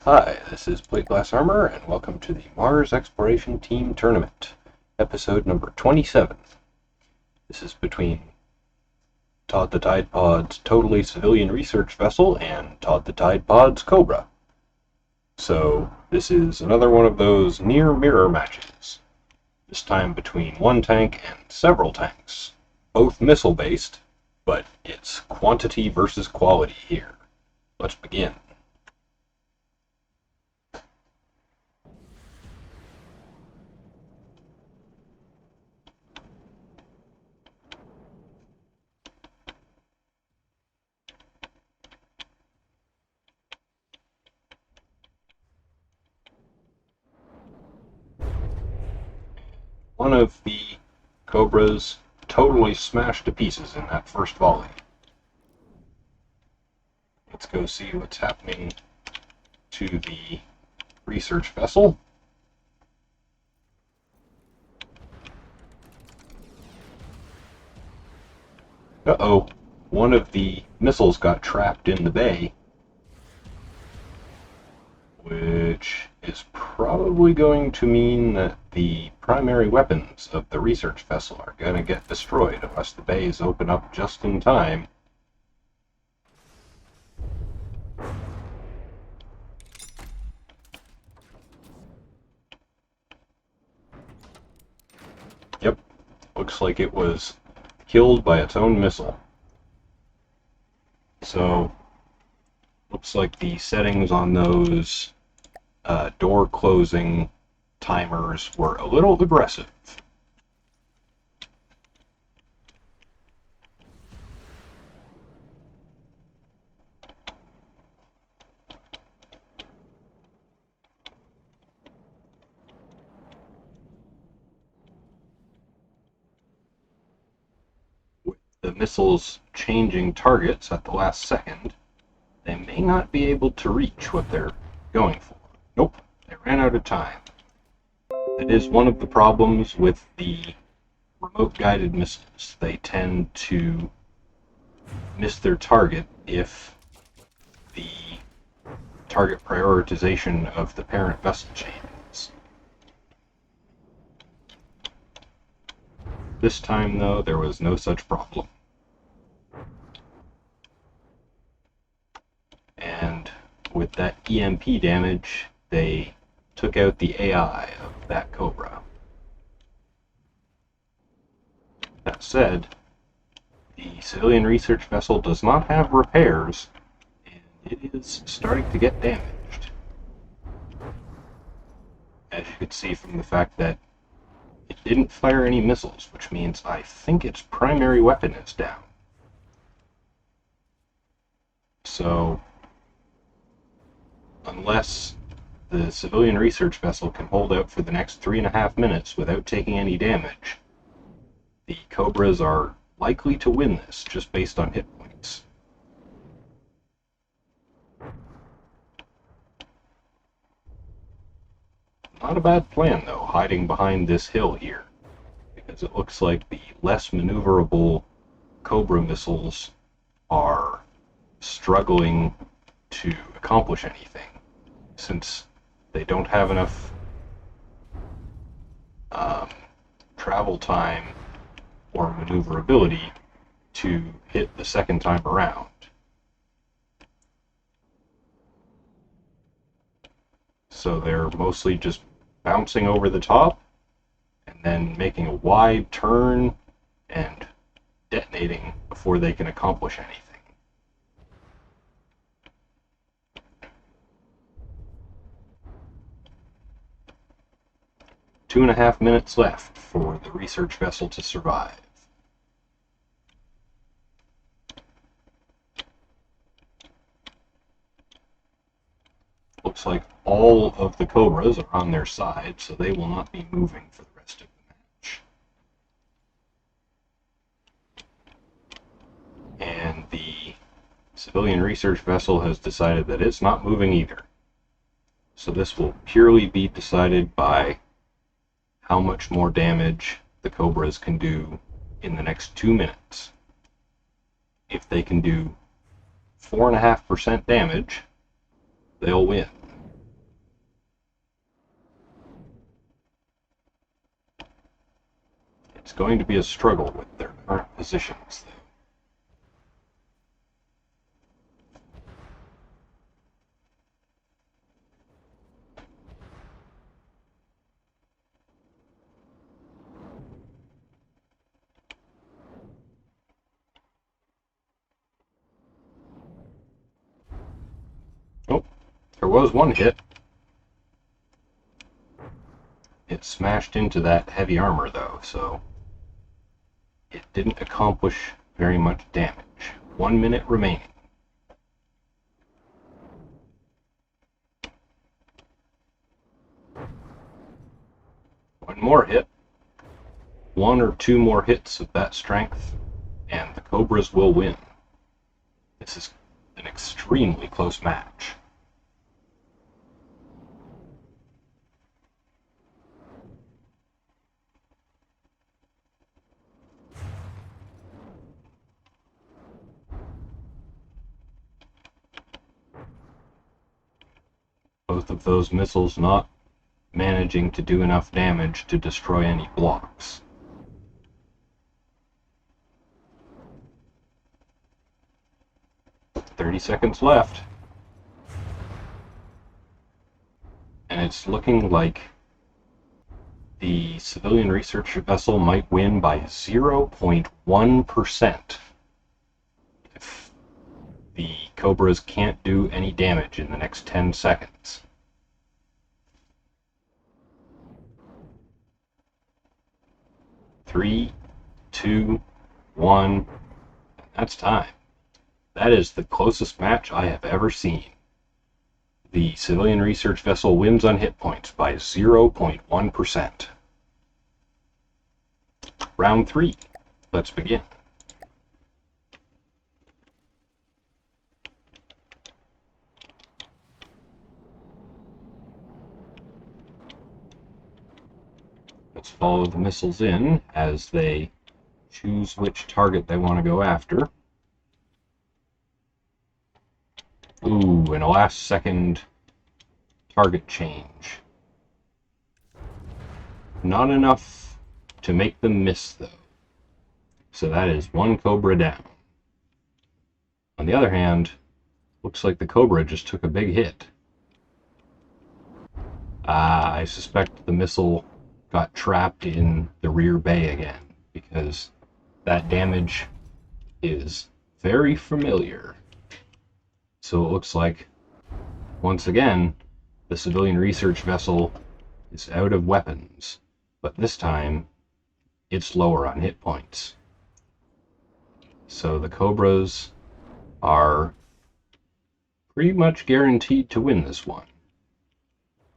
Hi, this is Plate Glass Armor, and welcome to the Mars Exploration Team Tournament, episode number 27. This is between TodTheTidePod's totally civilian research vessel and TodTheTidePod's Cobra. So, this is another one of those near-mirror matches, this time between one tank and several tanks, both missile-based, but it's quantity versus quality here. Let's begin. One of the Cobras totally smashed to pieces in that first volley. Let's go see what's happening to the research vessel. Uh-oh, one of the missiles got trapped in the bay, which is probably going to mean that the primary weapons of the research vessel are going to get destroyed unless the bays open up just in time. Yep, looks like it was killed by its own missile. So, looks like the settings on those door closing timers were a little aggressive. With the missiles changing targets at the last second, they may not be able to reach what they're going for. Nope, they ran out of time. That is one of the problems with the remote guided missiles. They tend to miss their target if the target prioritization of the parent vessel changes. This time, though, there was no such problem. And with that EMP damage, they took out the AI of that Cobra. That said, the civilian research vessel does not have repairs, and it is starting to get damaged. As you can see from the fact that it didn't fire any missiles, which means I think its primary weapon is down. So, unless the civilian research vessel can hold out for the next 3.5 minutes without taking any damage, the Cobras are likely to win this just based on hit points. Not a bad plan, though, hiding behind this hill here, because it looks like the less maneuverable Cobra missiles are struggling to accomplish anything, since they don't have enough travel time or maneuverability to hit the second time around. So they're mostly just bouncing over the top and then making a wide turn and detonating before they can accomplish anything. 2.5 minutes left for the research vessel to survive. Looks like all of the Cobras are on their side, so they will not be moving for the rest of the match. And the civilian research vessel has decided that it's not moving either. So this will purely be decided by how much more damage the Cobras can do in the next 2 minutes. If they can do 4.5% damage, they'll win. It's going to be a struggle with their current positions, though. Oh, there was one hit. It smashed into that heavy armor, though, so it didn't accomplish very much damage. 1 minute remaining. One more hit. 1 or 2 more hits of that strength, and the Cobras will win. This is an extremely close match. Both of those missiles not managing to do enough damage to destroy any blocks. "30 seconds left. And it's looking like the civilian research vessel might win by 0.1% if the Cobras can't do any damage in the next 10 seconds. Three, 2, 1, that's time. That is the closest match I have ever seen. The civilian research vessel wins on hit points by 0.1%. Round 3. Let's begin. Let's follow the missiles in as they choose which target they want to go after. Ooh, and a last-second target change. Not enough to make them miss, though. So that is 1 Cobra down. On the other hand, looks like the Cobra just took a big hit. I suspect the missile got trapped in the rear bay again, because that damage is very familiar. So it looks like, once again, the civilian research vessel is out of weapons, but this time it's lower on hit points. So the Cobras are pretty much guaranteed to win this one.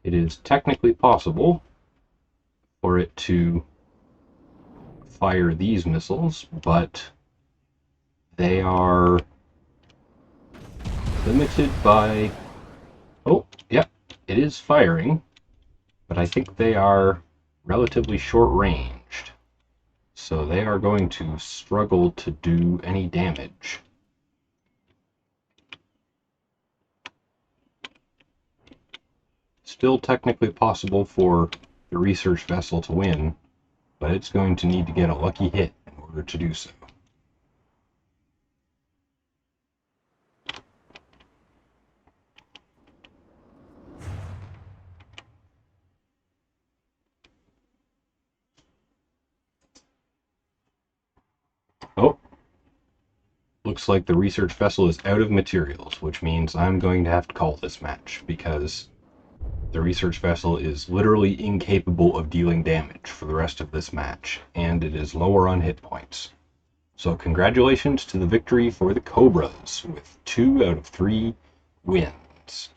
It is technically possible for it to fire these missiles, but they are limited by... Oh, yep, it is firing, but I think they are relatively short-ranged, so they are going to struggle to do any damage. Still technically possible for the research vessel to win, but it's going to need to get a lucky hit in order to do so. Oh, looks like the research vessel is out of materials, which means I'm going to have to call this match, because the research vessel is literally incapable of dealing damage for the rest of this match, and it is lower on hit points. So congratulations to the victory for the Cobras, with 2 out of 3 wins.